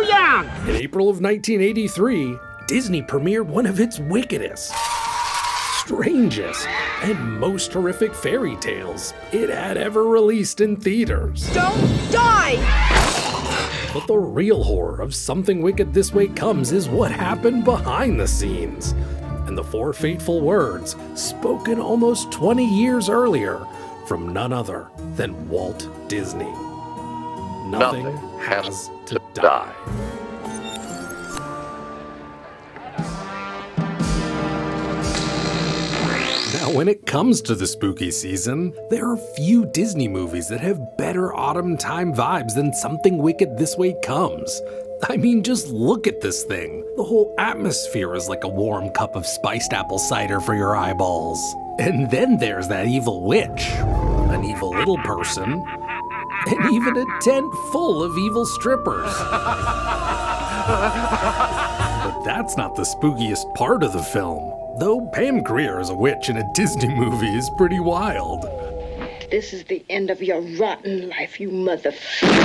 too young! In April of 1983, Disney premiered one of its wickedest, strangest, and most horrific fairy tales it had ever released in theaters. Don't die! But the real horror of Something Wicked This Way Comes is what happened behind the scenes. And the four fateful words, spoken almost 20 years earlier, from none other than Walt Disney. Nothing has to die. Now, when it comes to the spooky season, there are few Disney movies that have better autumn time vibes than Something Wicked This Way Comes. I mean, just look at this thing. The whole atmosphere is like a warm cup of spiced apple cider for your eyeballs. And then there's that evil witch, an evil little person, and even a tent full of evil strippers. But that's not the spookiest part of the film. Though Pam Grier as a witch in a Disney movie is pretty wild. This is the end of your rotten life, you mother...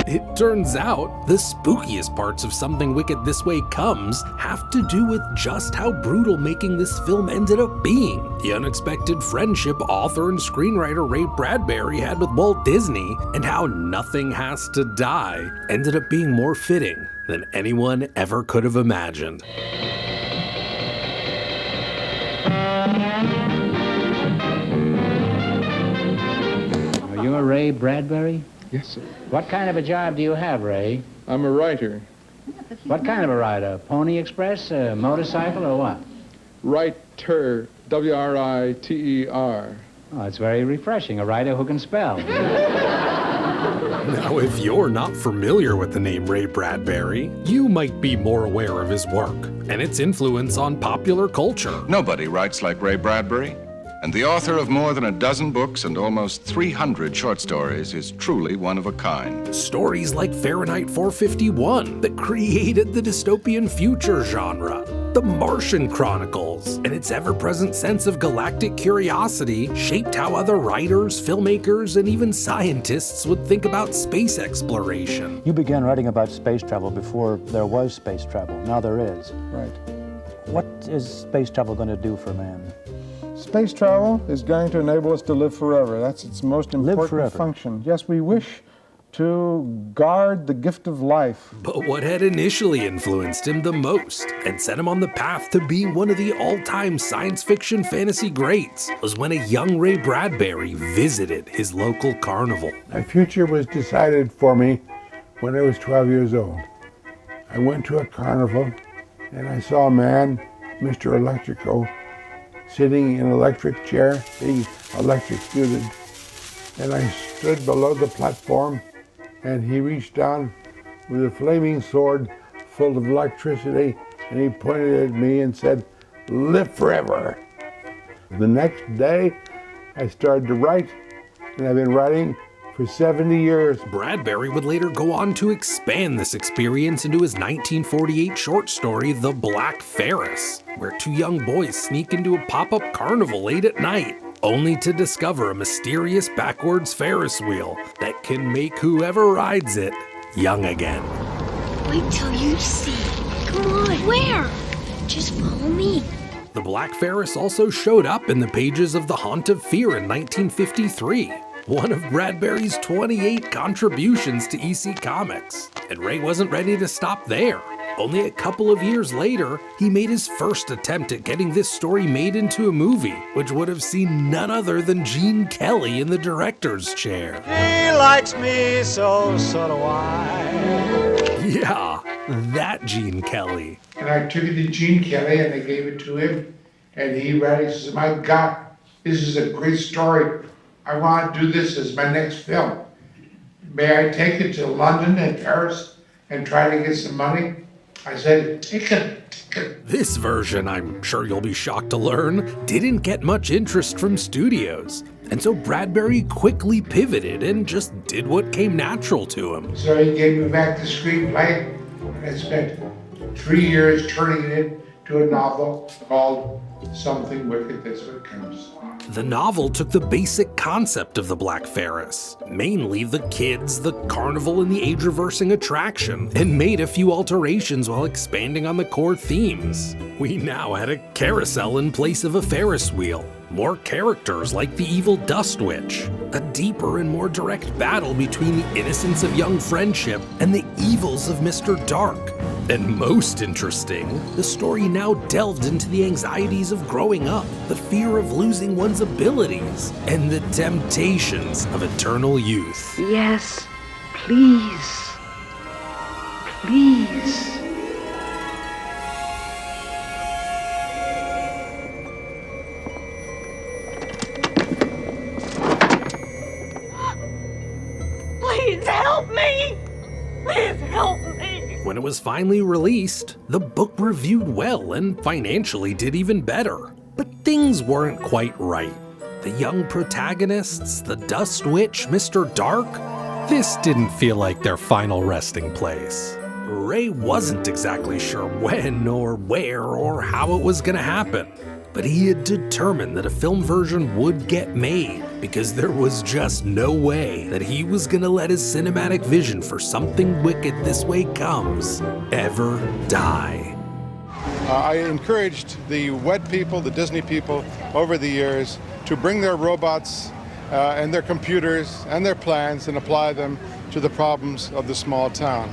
It turns out, the spookiest parts of Something Wicked This Way Comes have to do with just how brutal making this film ended up being. The unexpected friendship author and screenwriter Ray Bradbury had with Walt Disney, and how Nothing Has to Die ended up being more fitting than anyone ever could have imagined. Are you a Ray Bradbury? Yes, sir. What kind of a job do you have, Ray? I'm a writer. What kind of a rider? Pony Express, a motorcycle, or what? Writer, W-R-I-T-E-R. Oh, it's very refreshing. A writer who can spell. Now, if you're not familiar with the name Ray Bradbury, you might be more aware of his work and its influence on popular culture. Nobody writes like Ray Bradbury, and the author of more than a dozen books and almost 300 short stories is truly one of a kind. Stories like Fahrenheit 451 that created the dystopian future genre, The Martian Chronicles, and its ever-present sense of galactic curiosity shaped how other writers, filmmakers, and even scientists would think about space exploration. You began writing about space travel before there was space travel. Now there is. Right. What is space travel going to do for man? Space travel is going to enable us to live forever. That's its most important function. Yes, we wish to guard the gift of life. But what had initially influenced him the most and set him on the path to being one of the all-time science fiction fantasy greats was when a young Ray Bradbury visited his local carnival. My future was decided for me when I was 12 years old. I went to a carnival and I saw a man, Mr. Electrico, sitting in an electric chair, being electrocuted. And I stood below the platform and he reached down with a flaming sword full of electricity and he pointed at me and said, "Live forever." The next day, I started to write, and I've been writing for 70 years. Bradbury would later go on to expand this experience into his 1948 short story, The Black Ferris, where two young boys sneak into a pop-up carnival late at night, only to discover a mysterious backwards Ferris wheel that can make whoever rides it young again. Wait till you see. Come on. Where? Just follow me. The Black Ferris also showed up in the pages of The Haunt of Fear in 1953, one of Bradbury's 28 contributions to EC Comics. And Ray wasn't ready to stop there. Only a couple of years later, he made his first attempt at getting this story made into a movie, which would have seen none other than Gene Kelly in the director's chair. He likes me, so do I. Yeah, that Gene Kelly. And I took it to Gene Kelly and I gave it to him, and he read it. He says, "My God, this is a great story. I want to do this as my next film. May I take it to London and Paris and try to get some money?" I said, take it. This version, I'm sure you'll be shocked to learn, didn't get much interest from studios. And so Bradbury quickly pivoted and just did what came natural to him. So he gave me back the screenplay, and I spent 3 years turning it to a novel called Something Wicked This Way Comes. The novel took the basic concept of the Black Ferris, mainly the kids, the carnival, and the age-reversing attraction, and made a few alterations while expanding on the core themes. We now had a carousel in place of a Ferris wheel, more characters like the evil Dust Witch, a deeper and more direct battle between the innocence of young friendship and the evils of Mr. Dark. And most interesting, the story now delved into the anxieties of growing up, the fear of losing one's abilities, and the temptations of eternal youth. Yes, please. Please. Please help me! Please help me! When it was finally released, the book reviewed well and financially did even better. But things weren't quite right. The young protagonists, the Dust Witch, Mr. Dark, this didn't feel like their final resting place. Ray wasn't exactly sure when or where or how it was gonna happen, but he had determined that a film version would get made because there was just no way that he was gonna let his cinematic vision for Something Wicked This Way Comes ever die. I encouraged the WED people, the Disney people, over the years to bring their robots and their computers and their plans and apply them to the problems of the small town.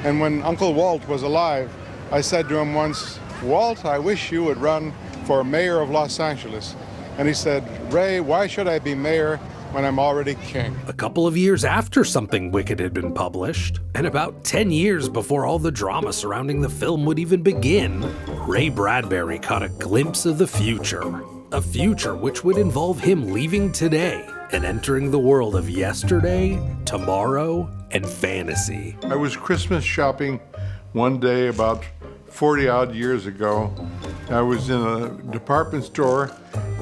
And when Uncle Walt was alive, I said to him once, "Walt, I wish you would run for mayor of Los Angeles." And he said, "Ray, why should I be mayor when I'm already king?" A couple of years after Something Wicked had been published, and about 10 years before all the drama surrounding the film would even begin, Ray Bradbury caught a glimpse of the future. A future which would involve him leaving today and entering the world of yesterday, tomorrow, and fantasy. I was Christmas shopping one day about 40 odd years ago. I was in a department store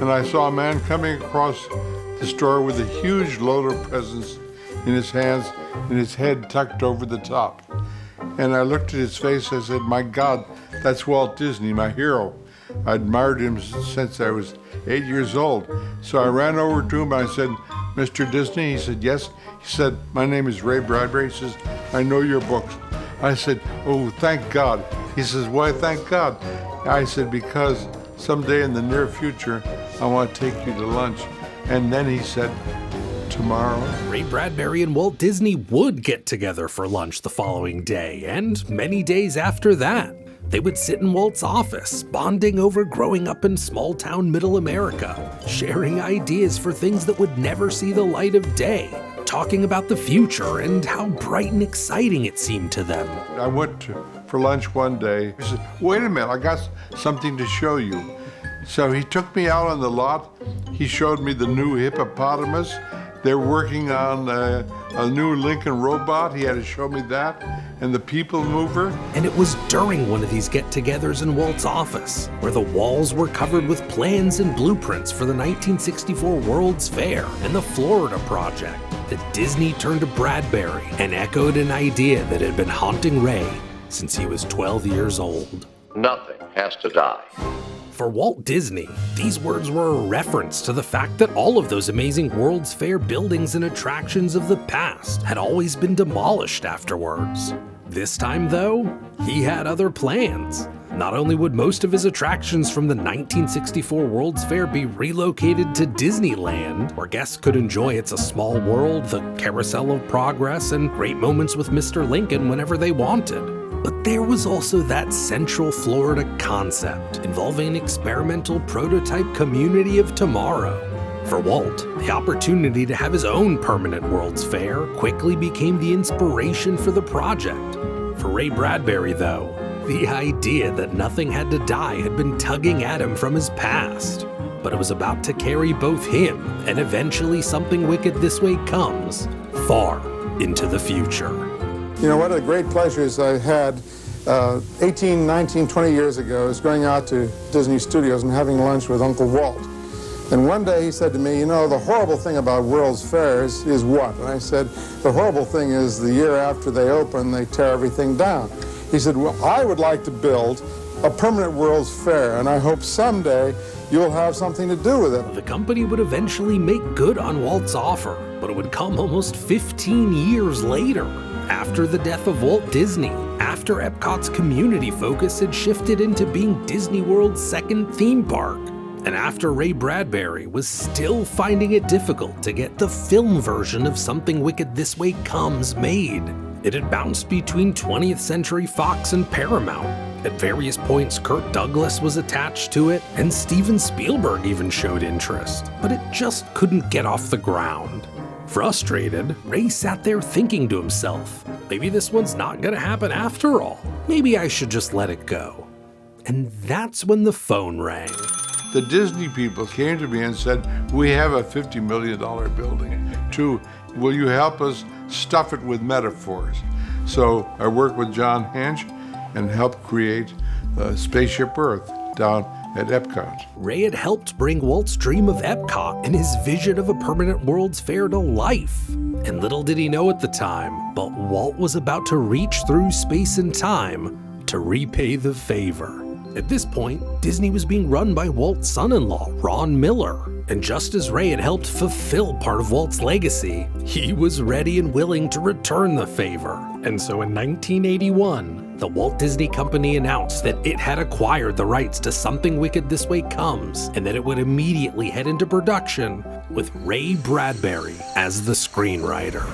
and I saw a man coming across the store with a huge load of presents in his hands and his head tucked over the top. And I looked at his face, I said, "My God, that's Walt Disney, my hero." I admired him since I was 8 years old. So I ran over to him and I said, "Mr. Disney?" He said, "Yes." He said, "My name is Ray Bradbury." He says, "I know your books." I said, "Oh, thank God." He says, "Why thank God?" I said, "Because someday in the near future, I want to take you to lunch." And then he said, "Tomorrow." Ray Bradbury and Walt Disney would get together for lunch the following day, and many days after that. They would sit in Walt's office, bonding over growing up in small-town middle America, sharing ideas for things that would never see the light of day, talking about the future and how bright and exciting it seemed to them. I went for lunch one day. He said, "Wait a minute, I got something to show you." So he took me out on the lot. He showed me the new hippopotamus. They're working on a new Lincoln robot. He had to show me that. And the People Mover. And it was during one of these get-togethers in Walt's office, where the walls were covered with plans and blueprints for the 1964 World's Fair and the Florida Project, that Disney turned to Bradbury and echoed an idea that had been haunting Ray since he was 12 years old. Nothing has to die. For Walt Disney, these words were a reference to the fact that all of those amazing World's Fair buildings and attractions of the past had always been demolished afterwards. This time, though, he had other plans. Not only would most of his attractions from the 1964 World's Fair be relocated to Disneyland, where guests could enjoy It's a Small World, the Carousel of Progress, and great moments with Mr. Lincoln whenever they wanted. But there was also that Central Florida concept involving an experimental prototype community of tomorrow. For Walt, the opportunity to have his own permanent World's Fair quickly became the inspiration for the project. For Ray Bradbury, though, the idea that nothing had to die had been tugging at him from his past. But it was about to carry both him and eventually Something Wicked This Way Comes far into the future. You know, one of the great pleasures I had 18, 19, 20 years ago is going out to Disney Studios and having lunch with Uncle Walt. And one day he said to me, "You know, the horrible thing about World's Fairs is what?" And I said, "The horrible thing is the year after they open, they tear everything down." He said, "Well, I would like to build a permanent World's Fair, and I hope someday you'll have something to do with it. The company would eventually make good on Walt's offer, but it would come almost 15 years later, after the death of Walt Disney, after Epcot's community focus had shifted into being Disney World's second theme park, and after Ray Bradbury was still finding it difficult to get the film version of Something Wicked This Way Comes made. It had bounced between 20th Century Fox and Paramount. At various points, Kirk Douglas was attached to it, and Steven Spielberg even showed interest, but it just couldn't get off the ground. Frustrated, Ray sat there thinking to himself, maybe this one's not gonna happen after all. Maybe I should just let it go. And that's when the phone rang. The Disney people came to me and said, we have a $50 million building. Will you help us stuff it with metaphors? So I worked with John Hench and helped create Spaceship Earth down at Epcot. Ray had helped bring Walt's dream of Epcot and his vision of a permanent World's Fair to life. And little did he know at the time, but Walt was about to reach through space and time to repay the favor. At this point, Disney was being run by Walt's son-in-law, Ron Miller. And just as Ray had helped fulfill part of Walt's legacy, he was ready and willing to return the favor. And so in 1981, the Walt Disney Company announced that it had acquired the rights to Something Wicked This Way Comes, and that it would immediately head into production with Ray Bradbury as the screenwriter.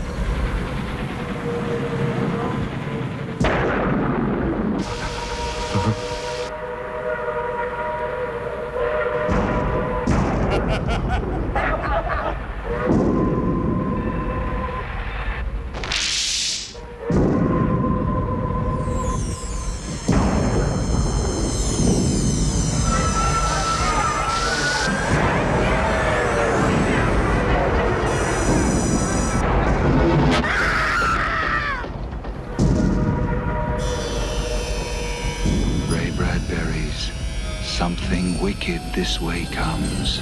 Ray Bradbury's Something Wicked This Way Comes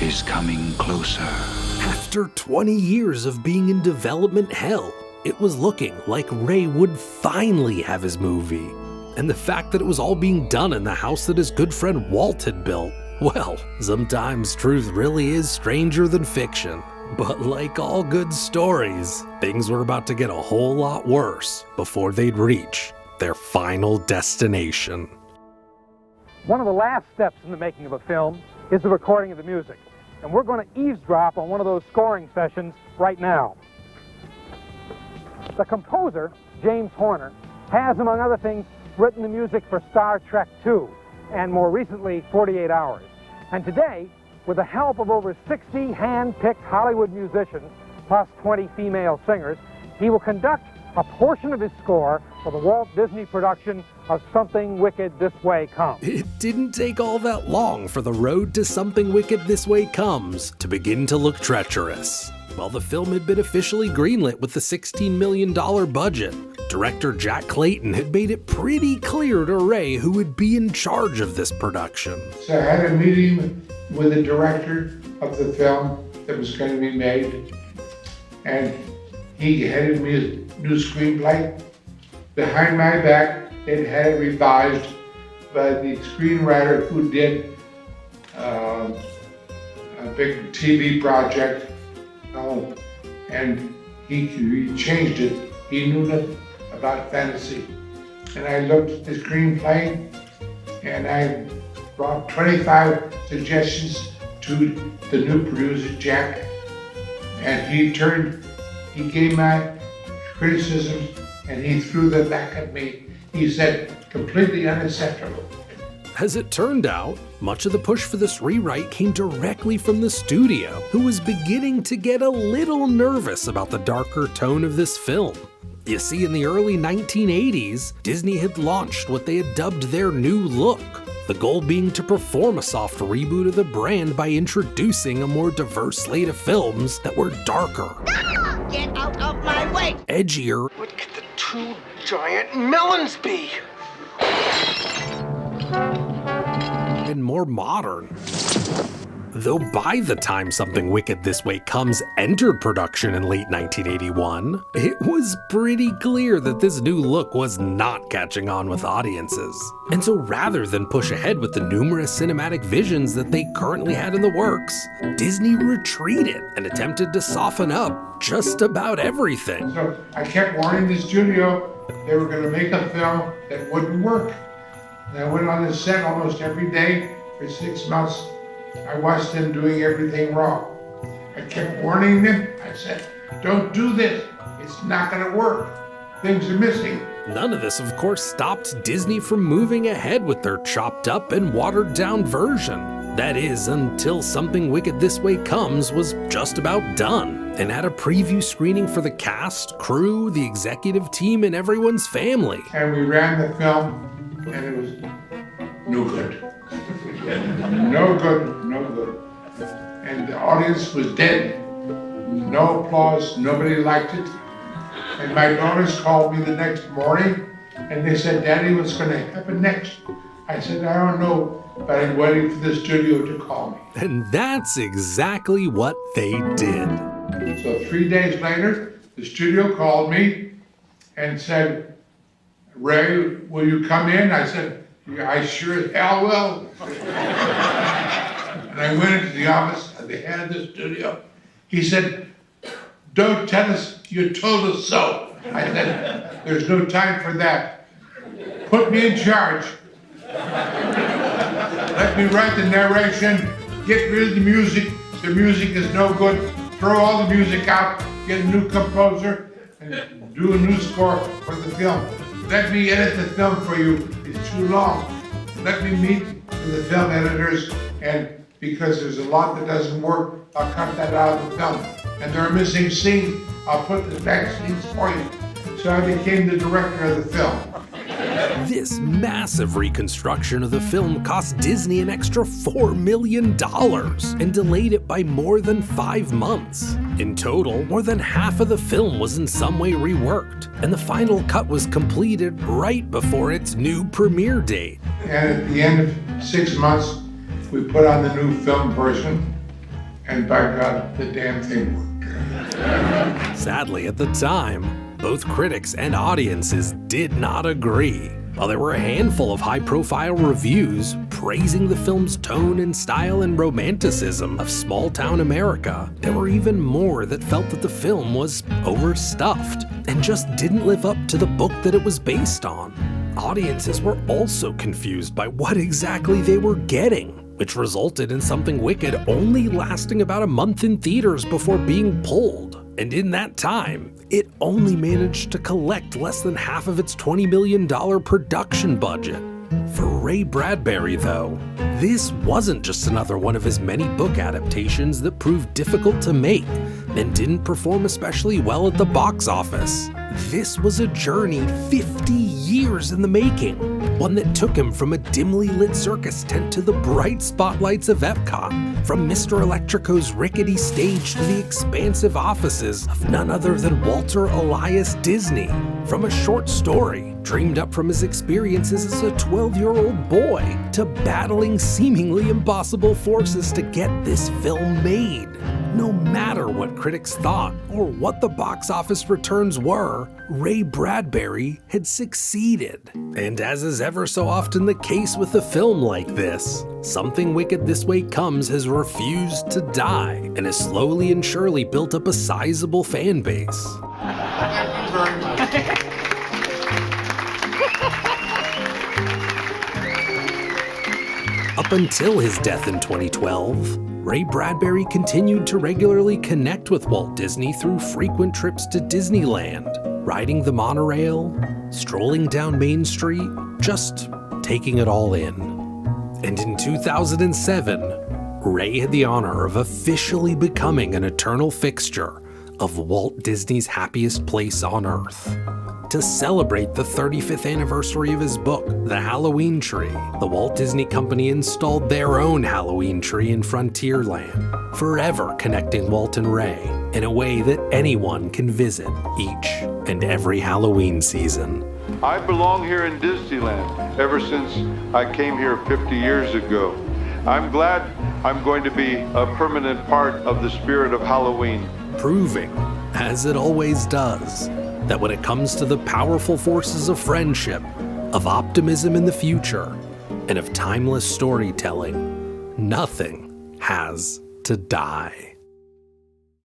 is coming closer. After 20 years of being in development hell, it was looking like Ray would finally have his movie. And the fact that it was all being done in the house that his good friend Walt had built, well, sometimes truth really is stranger than fiction. But like all good stories, things were about to get a whole lot worse before they'd reach their final destination. One of the last steps in the making of a film is the recording of the music. And we're going to eavesdrop on one of those scoring sessions right now. The composer, James Horner, has, among other things, written the music for Star Trek II, and more recently, 48 Hours. And today, with the help of over 60 hand-picked Hollywood musicians, plus 20 female singers, he will conduct a portion of his score for the Walt Disney production of Something Wicked This Way Comes. It didn't take all that long for the road to Something Wicked This Way Comes to begin to look treacherous. While the film had been officially greenlit with the $16 million budget, director Jack Clayton had made it pretty clear to Ray who would be in charge of this production. So I had a meeting with the director of the film that was going to be made, and he handed me a new screenplay. Behind my back, it had it revised by the screenwriter who did a big TV project, and he changed it. He knew nothing about fantasy. And I looked at the screenplay, and I brought 25 suggestions to the new producer, Jack, and he gave my criticisms, and he threw them back at me. He said, completely unacceptable. As it turned out, much of the push for this rewrite came directly from the studio, who was beginning to get a little nervous about the darker tone of this film. You see, in the early 1980s, Disney had launched what they had dubbed their new look, the goal being to perform a soft reboot of the brand by introducing a more diverse slate of films that were darker, Get out of my way! edgier, What could the two giant melons be? and more modern. Though by the time Something Wicked This Way Comes entered production in late 1981, it was pretty clear that this new look was not catching on with audiences. And so rather than push ahead with the numerous cinematic visions that they currently had in the works, Disney retreated and attempted to soften up just about everything. So I kept warning the studio they were going to make a film that wouldn't work. And I went on the set almost every day for 6 months. I watched them doing everything wrong. I kept warning them. I said, don't do this. It's not going to work. Things are missing. None of this, of course, stopped Disney from moving ahead with their chopped up and watered down version. That is, until Something Wicked This Way Comes was just about done, and had a preview screening for the cast, crew, the executive team, and everyone's family. And we ran the film, and it was no good. No good, no good. And the audience was dead. No applause, nobody liked it. And my daughters called me the next morning, and they said, Daddy, what's going to happen next? I said, I don't know, but I'm waiting for the studio to call me. And that's exactly what they did. So 3 days later, the studio called me and said, Ray, will you come in? I said, yeah, I sure as hell will. And I went into the office at the head of the studio. He said, don't tell us you told us so. I said, there's no time for that. Put me in charge. Let me write the narration, get rid of the music. The music is no good. Throw all the music out, get a new composer, and do a new score for the film. Let me edit the film for you. It's too long. Let me meet with the film editors, and because there's a lot that doesn't work, I'll cut that out of the film. And there are missing scenes, I'll put the back scenes for you. So I became the director of the film. This massive reconstruction of the film cost Disney an extra $4 million and delayed it by more than 5 months. In total, more than half of the film was in some way reworked, and the final cut was completed right before its new premiere date. And at the end of 6 months, we put on the new film version, and by God, the damn thing worked. Sadly, at the time, both critics and audiences did not agree. While there were a handful of high-profile reviews praising the film's tone and style and romanticism of small-town America, there were even more that felt that the film was overstuffed and just didn't live up to the book that it was based on. Audiences were also confused by what exactly they were getting, which resulted in Something Wicked only lasting about a month in theaters before being pulled. And in that time, it only managed to collect less than half of its $20 million production budget. For Ray Bradbury, though, this wasn't just another one of his many book adaptations that proved difficult to make and didn't perform especially well at the box office. This was a journey 50 years in the making, one that took him from a dimly lit circus tent to the bright spotlights of EPCOT, from Mr. Electrico's rickety stage to the expansive offices of none other than Walter Elias Disney, from a short story dreamed up from his experiences as a 12-year-old boy to battling seemingly impossible forces to get this film made. No matter what critics thought or what the box office returns were, Ray Bradbury had succeeded. And as is ever so often the case with a film like this, Something Wicked This Way Comes has refused to die and has slowly and surely built up a sizable fan base. Up until his death in 2012, Ray Bradbury continued to regularly connect with Walt Disney through frequent trips to Disneyland, riding the monorail, strolling down Main Street, just taking it all in. And in 2007, Ray had the honor of officially becoming an eternal fixture of Walt Disney's happiest place on Earth. To celebrate the 35th anniversary of his book, The Halloween Tree, the Walt Disney Company installed their own Halloween tree in Frontierland, forever connecting Walt and Ray in a way that anyone can visit each and every Halloween season. I belong here in Disneyland ever since I came here 50 years ago. I'm glad I'm going to be a permanent part of the spirit of Halloween. Proving, as it always does, that when it comes to the powerful forces of friendship, of optimism in the future, and of timeless storytelling, nothing has to die.